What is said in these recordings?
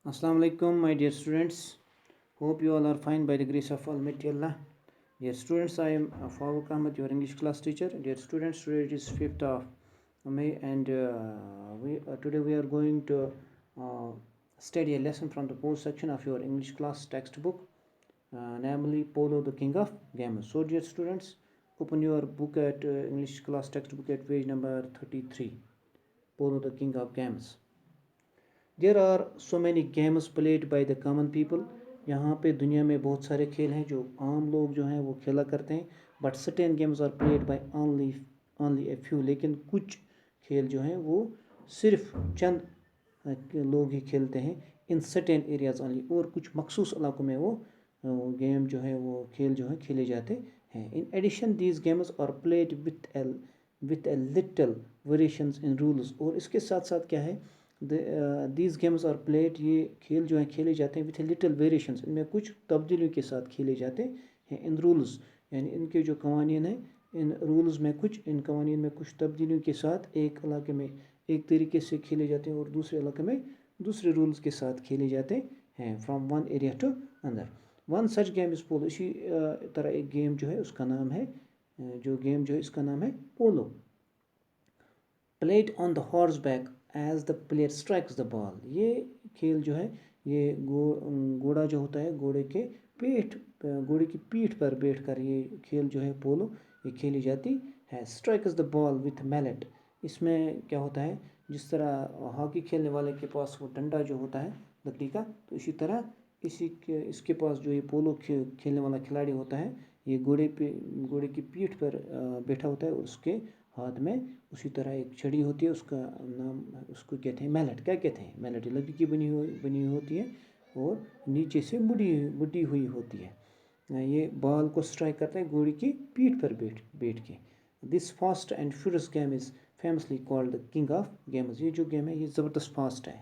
Assalamu alaikum, my dear students. Hope you all are fine by the grace of Almighty Allah. Dear students, I am Farooq Ahmed, your English class teacher. Dear students, today it is 5th of May, and today we are going to study a lesson from the post section of your English class textbook, namely Polo, the King of Gamers. So, dear students, open your book at English class textbook at page number 33. Polo, the King of Gamers. There are so many games played by the common people. یہاں پہ دنیا میں بہت سارے کھیل ہیں جو عام لوگ جو ہیں وہ کھیلا کرتے ہیں. But certain games are played by only a few. لیکن کچھ کھیل جو ہیں وہ صرف چند لوگ ہی کھیلتے ہیں. ان سرٹین ایریاز اونلی. اور کچھ مخصوص علاقوں میں وہ گیم جو ہے وہ کھیل جو ہیں کھیلے جاتے ہیں. In addition these games are played with a little variations in rules. اور اس کے ساتھ ساتھ کیا ہے, دیز گیمز آر پلیڈ, یہ کھیل جو ہیں کھیلے جاتے ہیں وتھ اے لٹل ویریشنز, ان میں کچھ تبدیلیوں کے ساتھ کھیلے جاتے ہیں. ان رولز یعنی ان کے جو قوانین ہیں, ان رولز میں ان قوانین میں کچھ تبدیلیوں کے ساتھ ایک علاقے میں ایک طریقے سے کھیلے جاتے ہیں اور دوسرے علاقے میں دوسرے رولز کے ساتھ کھیلے جاتے ہیں. From one area to another. One such game is polo. اسی طرح ایک گیم جو ہے اس کا نام ہے اس کا نام ہے polo. Played on the horseback as the player strikes the ball. یہ کھیل جو ہے یہ گھوڑا جو ہوتا ہے گھوڑے کی پیٹھ پر بیٹھ کر یہ کھیل جو ہے پولو یہ کھیلی جاتی ہے. Strikes the ball with mallet. اس میں کیا ہوتا ہے, جس طرح ہاکی کھیلنے والے کے پاس وہ ڈنڈا جو ہوتا ہے لکڑی کا, تو اسی طرح اس کے پاس جو یہ پولو کھیلنے والا کھلاڑی ہوتا ہے یہ گھوڑے کی پیٹھ پر بیٹھا ہوتا ہے, اور اس کے ہاتھ میں اسی طرح ایک چھڑی ہوتی ہے. اس کا نام اس کو کہتے ہیں میلٹ. کیا کہتے ہیں؟ میلٹ. لکڑی کی بنی ہوئی ہوتی ہے اور نیچے سے مڈی ہوئی ہوتی ہے. یہ بال کو اسٹرائک کرتا ہے گھوڑے کی پیٹھ پر بیٹھ کے. This fast and furious game is famously called the king of games. یہ جو گیم ہے یہ زبردست فاسٹ ہے,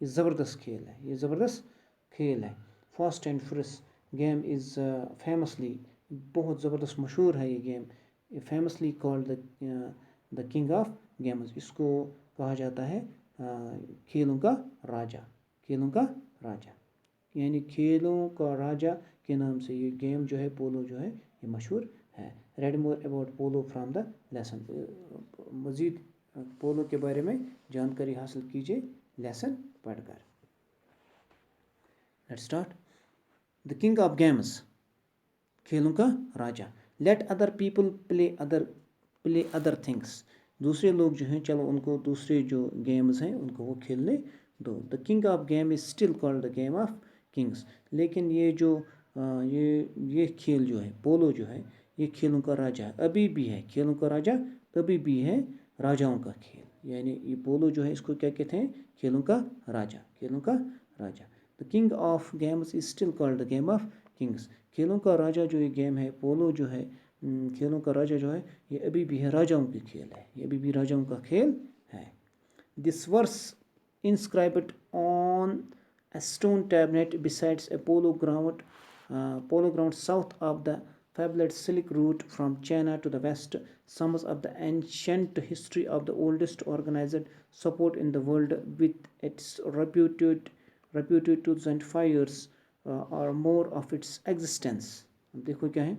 یہ زبردست کھیل ہے. Fast and furious game is famously, بہت زبردست مشہور ہے یہ game. Famously called the king of games. اس کو کہا جاتا ہے کھیلوں کا راجا. یعنی کھیلوں کا راجا کے نام سے یہ گیم جو ہے پولو جو ہے یہ مشہور ہے. Read more about polo from the lesson. مزید پولو کے بارے میں جانکاری حاصل کیجیے لیسن پڑھ کر. Let's start. The king of games, کھیلوں کا راجا. Let other people play other things. دوسرے لوگ جو ہیں چلو ان کو دوسرے جو گیمز ہیں ان کو وہ کھیلنے دو. The king of game is still called the game of kings. لیکن یہ کھیل جو ہے پولو جو ہے یہ کھیلوں کا راجا ابھی بھی ہے. کھیلوں کا راجا ابھی بھی ہے, راجاؤں کا کھیل. یعنی یہ پولو جو ہے اس کو کیا کہتے ہیں, کھیلوں کا راجا. The king of games is still called the game of kings. کھیلوں کا راجا جو یہ گیم ہے پولو جو ہے, کھیلوں کا راجا جو ہے یہ ابھی بھی ہے راجاؤں کی کھیل ہے. یہ ابھی بھی راجاؤں کا کھیل ہے. دس ورس inscribed on a stone tablet besides a polo ground south of the fabled Silk Route from China to the west, sums up the ancient history of the oldest organized sport in the world with its reputed 205 years or more of its existence. دیکھو کیا ہے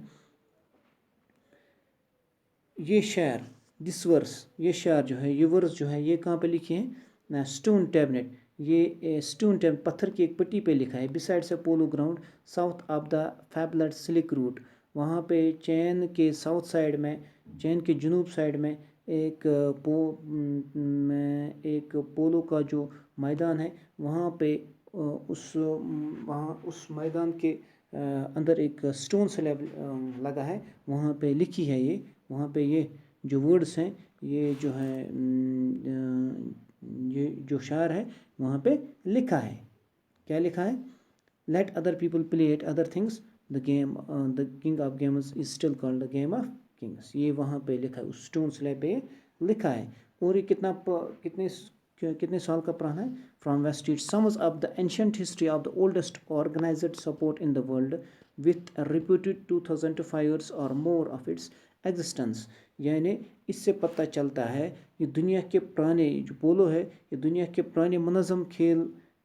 یہ شعر, دس ورس, یہ شعر جو ہے یہ ورس جو ہے یہ کہاں پہ لکھے ہیں, اسٹون ٹیبلٹ. یہ اسٹون ٹیبلٹ پتھر کی ایک پٹی پہ لکھا ہے. Besides a polo ground south of the fabled silk route. وہاں پہ چین کے ساؤتھ سائڈ میں, چین کے جنوب سائڈ میں ایک پولو کا جو میدان ہے وہاں پہ اس میدان کے اندر ایک اسٹون سلیب لگا ہے. وہاں پہ لکھی ہے وہاں پہ یہ جو ورڈز ہیں یہ جو ہے یہ جو شعر ہے وہاں پہ لکھا ہے. کیا لکھا ہے؟ Let other people play at other things. The king of games is still called the game of kings. یہ وہاں پہ لکھا ہے, اس اسٹون سلیب پہ لکھا ہے. اور یہ کتنے سال کا پرانا ہے؟ From west it seems of the ancient history of the oldest organised sport in the world with reputed 2005 years اور مور آف اٹس ایگزسٹنس. یعنی اس سے پتہ چلتا ہے یہ دنیا کے پرانے جو پولو ہے یہ دنیا کے پرانے منظم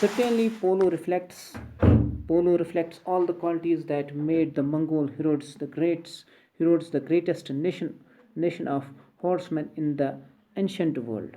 Certainly polo reflects all the qualities that made the Mongol Herodes the greatest nation of horsemen in the ancient world.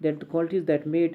that the qualities that made,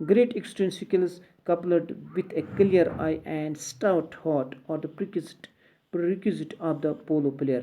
Great extreme skills coupled with a clear eye and stout heart are the prerequisite of the polo player.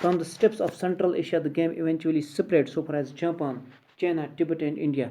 From the steppes of Central Asia, the game eventually spread so far as Japan, China, Tibet and India.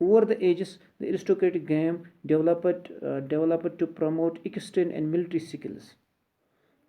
Over the ages, the aristocratic game developed to promote equestrian and military skills.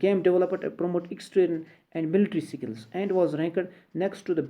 Game developed to promote extreme and military skills and was ranked next to the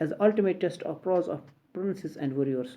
As ultimate test of prowess of princes and warriors.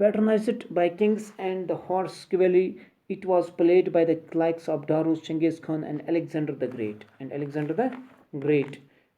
patronized by kings and the horse cavalry, it was played by the likes of Darius, Genghis Khan and Alexander the Great.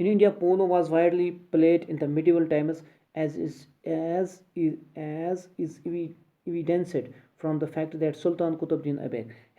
In India, polo was widely played in the medieval times, as is evidenced from the fact that Sultan Qutbuddin Aibak.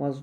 was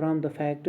from the fact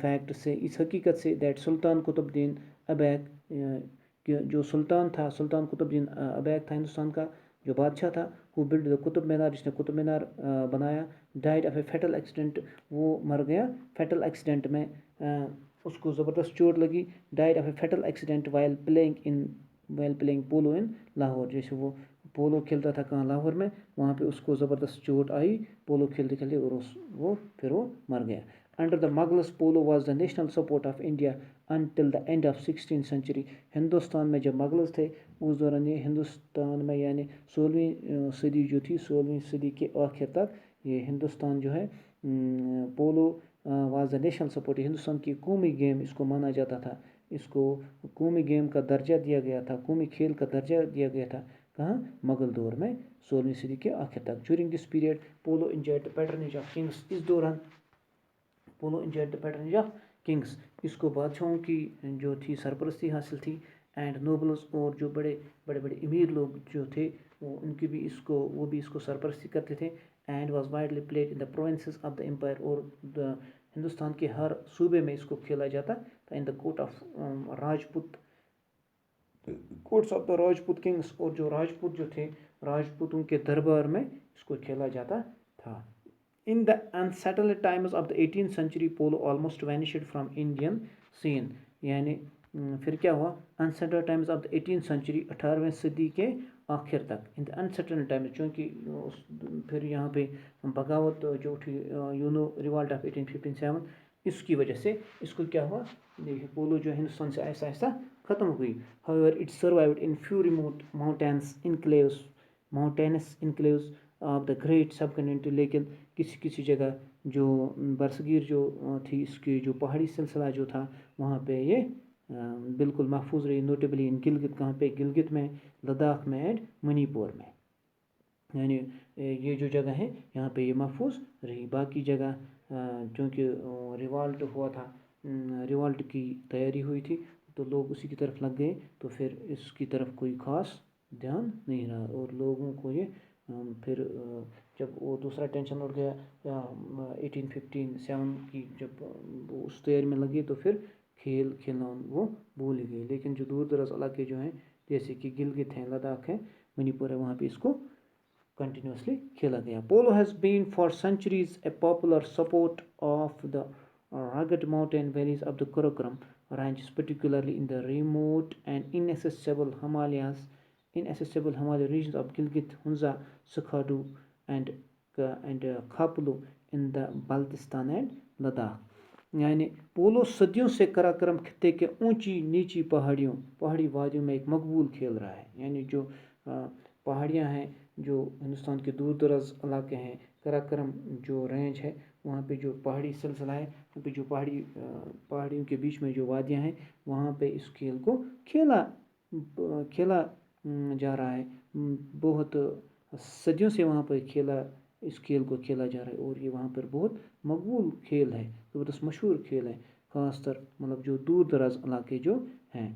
fact سے، اس حقیقت سے that سلطان قطب الدین ایبک، کہ جو سلطان تھا، سلطان قطب الدین ایبک تھا ہندوستان کا جو بادشاہ تھا، وہ بلڈ دا قطب مینار، جس نے قطب مینار بنایا، died of a fatal accident, وہ مر گیا فیٹل ایکسیڈنٹ میں، اس کو زبردست چوٹ لگی، died of a fatal accident while playing polo in Lahore, جیسے وہ پولو کھیلتا تھا کہاں، لاہور میں، وہاں پہ اس کو زبردست چوٹ آئی پولو کھیلتے کھیلتے، اور پھر وہ مر گیا. Under the Mughals, polo was the national sport of India until the end of 16th century. Hindustan میں جب مغلز تھے اس دوران یہ ہندوستان میں یعنی 16ویں صدی جو تھی، 16ویں صدی کے آخر تک یہ ہندوستان جو ہے polo was the national support, Hindustan کی قومی گیم اس کو مانا جاتا تھا، اس کو قومی گیم کا درجہ دیا گیا تھا، قومی کھیل کا درجہ دیا گیا تھا کہاں، مغل دور میں 16ویں صدی کے آخر تک. During this period polo enjoyed patronage of kings, اس دوران polo enjoyed the patronage of kings, اس کو بادشاہوں کی جو تھی سرپرستی حاصل تھی، اینڈ نوبلز، اور جو بڑے بڑے امیر لوگ جو تھے ان کی بھی وہ بھی اس کو سرپرستی کرتے تھے. And was widely played in the provinces of the empire, اور ہندوستان کے ہر صوبے میں اس کو کھیلا جاتا تھا. In the court of Rajput, courts of the Rajput kings, اور جو راجپوت جو تھے راجپوتوں کے دربار میں اس کو کھیلا جاتا تھا. In the unsettled times of the 18th century, polo almost vanished from Indian scene. یعنی پھر کیا ہوا، unsettled times of the 18th century، 18ویں صدی کے آخر تک. in the unsettled times، چونکہ پھر یہاں پہ بغاوت جو اٹھی، ریوالٹ آف 1857، اس کی وجہ سے اس کو کیا ہوا، پولو جو ہندوستان سے آہستہ آہستہ ختم ہوئی. however it survived in few remote mountainous enclaves of the great subcontinent, لیکن کسی جگہ جو برصغیر جو تھی، اس کی جو پہاڑی سلسلہ جو تھا وہاں پہ یہ بالکل محفوظ رہی. نوٹیبلی ان گلگت، کہاں پہ، گلگت میں، لداخ میں، اینڈ منی پور میں، یعنی یہ جو جگہ ہے یہاں پہ یہ محفوظ رہی. باقی جگہ چونکہ ریوالٹ ہوا تھا، ریوالٹ کی تیاری ہوئی تھی تو لوگ اسی کی طرف لگ گئے، تو پھر اس کی طرف کوئی خاص دھیان نہیں رہا، اور لوگوں کو یہ پھر جب وہ دوسرا ٹینشن اٹھ گیا 1857 کی، جب وہ اس تیاری میں لگے تو پھر کھیلنا وہ بھول ہی گئے. لیکن جو دور دراز علاقے جو ہیں جیسے کہ گلگت ہیں، لداخ ہے، منی پور ہے، وہاں پہ اس کو کنٹینیوسلی کھیلا گیا. Polo has been for centuries a popular support of the rugged mountain valleys of the Karakoram ranges, particularly in the remote and inaccessible Himalayan regions of Gilgit, Hunza, Sukhadu, and Khaplu in the Baltistan and Ladakh. یعنی polo صدیوں سے کراکرم خطے کے اونچی نیچی پہاڑی وادیوں میں ایک مقبول کھیل رہا ہے. یعنی جو پہاڑیاں ہیں، جو ہندوستان کے دور دراز علاقے ہیں، کراکرم جو رینج ہے، وہاں پہ جو پہاڑی سلسلہ ہے، وہاں پہ جو پہاڑیوں کے بیچ میں جو وادیاں ہیں، وہاں پہ اس کھیل کو کھیلا جا رہا ہے. بہت صدیوں سے وہاں پہ اس کھیل کو کھیلا جا رہا ہے، اور یہ وہاں پر بہت مقبول کھیل ہے، زبردست مشہور کھیل ہے، خاص طر مطلب جو دور دراز علاقے جو ہیں،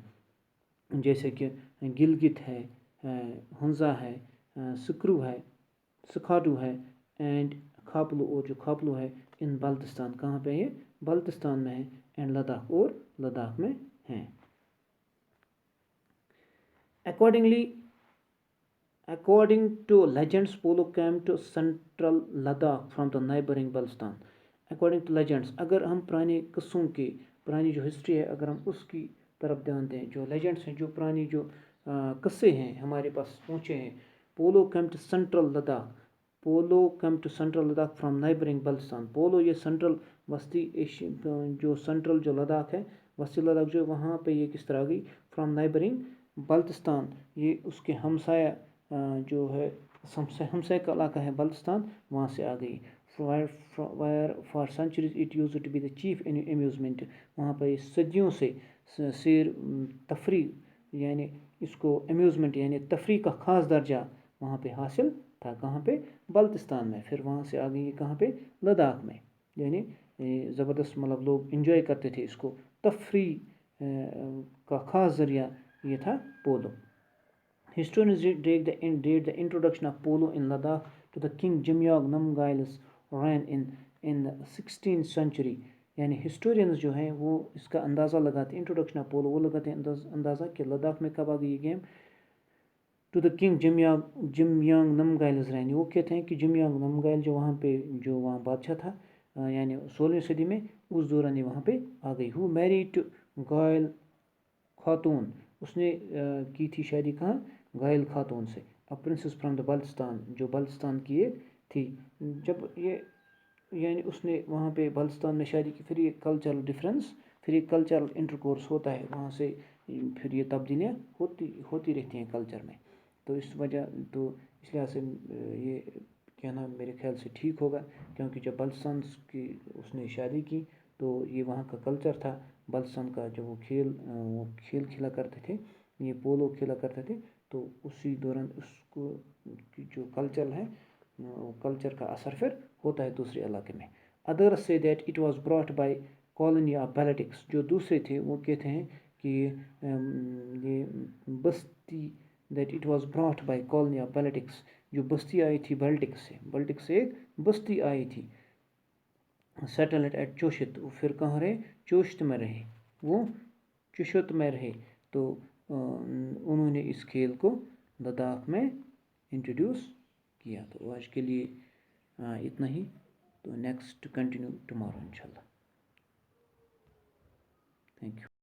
جیسے کہ گلگت ہے، ہنزا ہے، سکرو ہے، سکھاڈو ہے، اینڈ کھاپلو، اور جو کھاپلو ہے ان بلتستان، کہاں پہ یہ بلتستان میں ہے، اینڈ لداخ، اور لداخ میں ہیں. According to legends, polo came to central Ladakh from the neighboring Baltistan. According to legends، اگر ہم پرانے قصوں کی پرانی جو ہسٹری ہے، اگر ہم اس کی طرف دھیان دیں، جو لیجنڈس ہیں، جو پرانی جو قصے ہیں ہمارے پاس پہنچے ہیں، polo came to central Ladakh from neighbouring Baltistan. Polo یہ سینٹرل جو سینٹرل جو لداخ ہے، وسطی لداخ جو وہاں پہ یہ کس طرح گئی، فرام نائبرنگ بلتستان، یہ اس کے ہمسایہ جو ہے ہمسایہ کا علاقہ ہے بلتستان، وہاں سے آ گئی. For centuries it used to be the chief amusement, وہاں پہ صدیوں سے سیر تفریح، یعنی اس کو امیوزمنٹ یعنی تفریح کا خاص درجہ وہاں پہ حاصل تھا. کہاں پہ، بلتستان میں. پھر وہاں سے آ گئی کہاں پہ، لداخ میں. یعنی زبردست مطلب لوگ انجوائے کرتے تھے اس کو، تفریح کا خاص ذریعہ یہ تھا polo. Historians date the introduction of polo in Ladakh to the King Jimyog Namgyal's reign in the 16th century. یعنی ہسٹورینز جو ہیں وہ اس کا اندازہ لگاتے ہیں، انٹروڈکشن آف پولو وہ لگاتے ہیں اندازہ کہ لداخ میں کب آ گئی یہ game to the king Jamyang Namgyal's reign. وہ کہتے ہیں کہ جم یانگ نمگائل جو وہاں بادشاہ تھا یعنی 16ویں صدی میں، اس دوران یہ وہاں پہ آ گئی. ہو میریڈ گائل خاتون، اس نے کی تھی شادی کہاں؟ گائل خاتون سے. پرنسس فرام دا بلتستان، جو بلتستان کی ایک تھی. جب یہ یعنی اس نے وہاں پہ بلتستان میں شادی کی، پھر یہ کلچرل ڈفرینس، پھر یہ کلچرل انٹرکورس ہوتا ہے وہاں سے، پھر یہ تبدیلیاں ہوتی رہتی ہیں کلچر میں. تو اس لحاظ سے یہ کہنا میرے خیال سے ٹھیک ہوگا، کیونکہ جب بلتستان کی اس نے شادی کی تو یہ وہاں کا کلچر تھا بلتستان کا. جب وہ کھیل کھیلا کرتے تھے، یہ پولو کھیلا کرتے تھے، تو اسی دوران اس کو جو کلچر ہے وہ کلچر کا اثر پھر ہوتا ہے دوسرے علاقے میں. ادرس سے that it was brought by colony of Baltis. جو دوسرے تھے وہ کہتے ہیں کہ یہ بستی that it was brought by colony of Baltis, جو بستی آئی تھی بیلٹکس سے ایک بستی آئی تھی. سیٹلڈ ایٹ چوشت، وہ پھر کہاں رہے؟ چوشت میں رہے، وہ چوشت میں رہے. تو انہوں نے اس کھیل کو لداخ میں انٹروڈیوس کیا. تو آج کے لیے اتنا ہی. تو نیکسٹ کنٹینیو ٹمارو انشاءاللہ. Thank you.